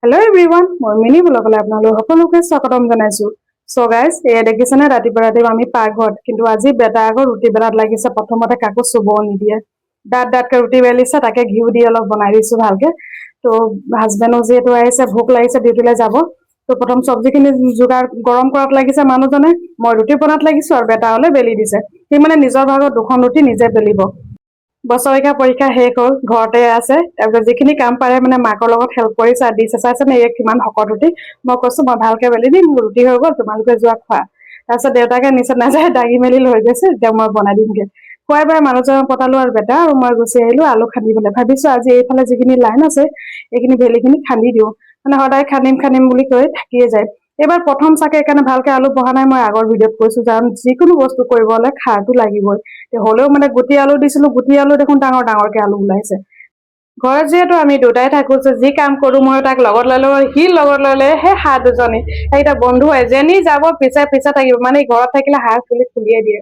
Hello everyone, মই mini ব্লগলৈ আপোনালোক সকলোকে স্বাগতম জনাইছো। সো গাইস, এই দেখিছেনে ৰাতিপুৱা আমি পাকঘৰত, কিন্তু আজি বেটা আগৰ ৰুটি বেলাত লাগিছে প্ৰথমতে কাকো চুব নিদিয়ে। দাঁতকে ৰুটি বেলিছে, তাকে ঘিউ দি অলপ বনাই দিছো ভালকে। তো হাজবেণ্ডো যিহেতু আহিছে, ভোক লাগিছে, ডিউটিলৈ যাব। তো প্ৰথম চব্জিখিনি যোগাৰ গৰম কৰাত লাগিছে মানুহজনে, মই ৰুটি বনাত লাগিছো আৰু বেটা হলে বেলি দিছে। সি মানে নিজৰ ভাগত দুখন ৰুটি নিজে বেলিব। বছৰেকীয়া পৰীক্ষা শেষ হ'ল, ঘৰতে আছে। তাৰপিছত যিখিনি কাম পাৰে মানে মাকৰ লগত হেল্প কৰিছে, দিছে চাইছেনে এই কিমান শকত ৰুটি। মই কৈছো মই ভালকে বেলি দিম, মোৰ ৰুটি হৈ গ'ল, তোমালোকে যোৱা খোৱা। তাৰপিছত দেউতাকে নিচে নাযায়, দাঙি মেলি লৈ গৈছে, এতিয়া মই বনাই দিমগে। খুৱাই বাই মানুহজনক পতালো আৰু বেটা আৰু মই গুচি আহিলো আলু খান্দিবলৈ। ভাবিছো আজি এইফালে যিখিনি লাইন আছে এইখিনি ভেলিখিনি খান্দি দিওঁ, মানে সদায় খান্দিম বুলি কৈ থাকিয়ে যায়। এইবাৰ প্ৰথম চাগে সেইকাৰণে ভালকে আলু বহা নাই। মই আগৰ ভিডিঅ'ত কৈছো, কাৰণ যিকোনো বস্তু কৰিব হলে খাৰটো লাগিবই। হলেও মানে গুটি আলু দিছিলো, গুটি আলু দেখোন ডাঙৰকে আলু ওলাইছে। ঘৰত যিহেতু আমি দুটাই থাকো, যি কাম কৰো মই তাক লগত লৈ লওঁ, সি লগত লৈ ললে সেই হাঁহ দুজনী সেইকেইটা বন্ধু হয়, যেনি যাব পিছে থাকিব। মানে ঘৰত থাকিলে হাঁহ খুলিয়ে দিয়ে।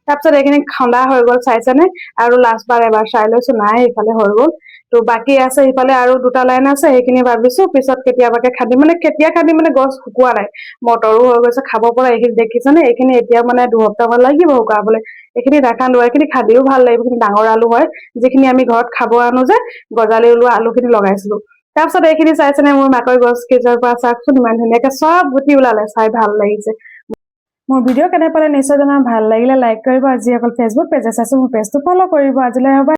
তাৰপিছত এইখিনি খন্দা হৈ গ'ল চাইছেনে, আৰু লাষ্টবাৰ এবাৰ চাই লৈছো নাই এইফালে হৈ গ'ল। তো বাকী আছে সিফালে আৰু দুটা লাইন আছে, সেইখিনি ভাবিছো পিছত কেতিয়াবাকে খান্দিম। মানে কেতিয়া খান্দিম মানে গছ শুকোৱা নাই, মটৰো হৈ গৈছে খাব পৰা। এইখিনি দেখিছেনে, এইখিনি এতিয়া মানে দুসপ্তাহ মান লাগিব শুকাবলৈ। এইখিনি নাখান্দো, এইখিনি খান্দিও ভাল লাগিব, কিন্তু ডাঙৰ আলু হয়। যিখিনি আমি ঘৰত খাব আনো যে গজালি ওলোৱা আলু খিনি লগাইছিলো। তাৰপিছত এইখিনি চাইছেনে, মোৰ মাকৈ গছ কেইজোৰ পৰা চাওকচোন ইমান ধুনীয়াকে চব গুটি ওলালে, চাই ভাল লাগিছে। মোৰ ভিডিঅ' কেনে পালে নিশ্চয় জনাম। ভাল লাগিলে লাইক কৰিব। আজি অকল ফেচবুক পেজে চাইছো, মোৰ পেজটো ফ'ল' কৰিব। আজিলৈ হ'ব।